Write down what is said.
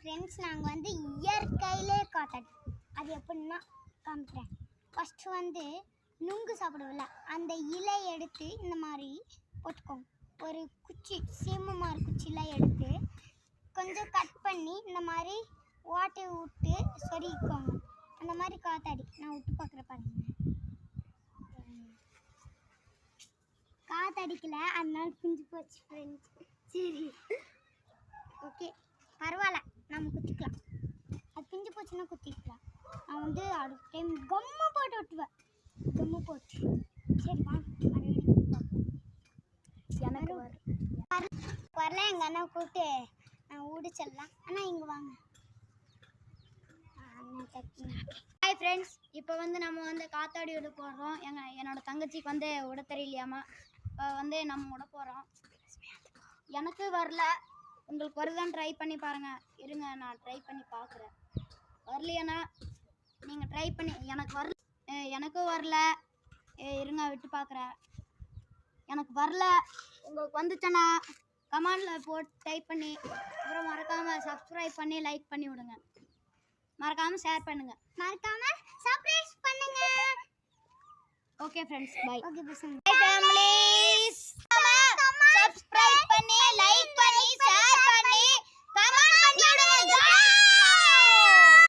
Friends நாங்கள் வந்து இயற்கையிலே காத்தாடி அது எப்படின்னா காமிக்கிறேன். ஃபஸ்ட்டு வந்து நுங்கு சாப்பிடுவோம்ல, அந்த இலை எடுத்து இந்த மாதிரி போட்டுக்கோங்க. ஒரு குச்சி சீமமாறு குச்சிலாம் எடுத்து கொஞ்சம் கட் பண்ணி இந்த மாதிரி ஓட்டை விட்டு சொருகிக்கோங்க. அந்த மாதிரி காத்தாடி நான் விட்டு பார்க்குற பாருங்க. காத்தடிக்கல, அதனால பிஞ்சு போச்சு ஃப்ரெண்ட்ஸ். சரி ஓகே பரவாயில்ல, நம்ம குத்திக்கலாம். அது பிஞ்சு போச்சுன்னா குத்திக்கலாம். நான் வந்து அடுத்த டைம் கம்மு போட்டு விட்டுவேன். கம்மு போட்டு சரி வாங்க எனக்கு வரல. எங்கள் அண்ணா கூப்பிட்டு நான் ஊடிச்சிடலாம். ஆனால் இங்கே வாங்க. ஹாய் ஃப்ரெண்ட்ஸ், இப்போ வந்து நம்ம வந்து காத்தாடி விட போடுறோம். என்னோட தங்கச்சிக்கு வந்து விட தெரியலையாமா. இப்போ வந்து நம்ம விட போகிறோம். எனக்கு வரல, உங்களுக்கு வருதான்னு ட்ரை பண்ணி பாருங்கள். இருங்க நான் ட்ரை பண்ணி பார்க்குறேன். வரலையாண்ணா நீங்கள் ட்ரை பண்ணி. எனக்கும் வரல. இருங்க விட்டு பார்க்குறேன். எனக்கு வரல. உங்களுக்கு வந்துச்சேண்ணா கமெண்டில் போட்டு டைப் பண்ணி அப்புறம் மறக்காமல் சப்ஸ்கிரைப் பண்ணி லைக் பண்ணி விடுங்க. மறக்காமல் ஷேர் பண்ணுங்கள். மறக்காமல் சப்ஸ்கிரைப் பண்ணுங்கள். Okay friends, bye. ஓகே பசங்க, பை ஃபேமிலி.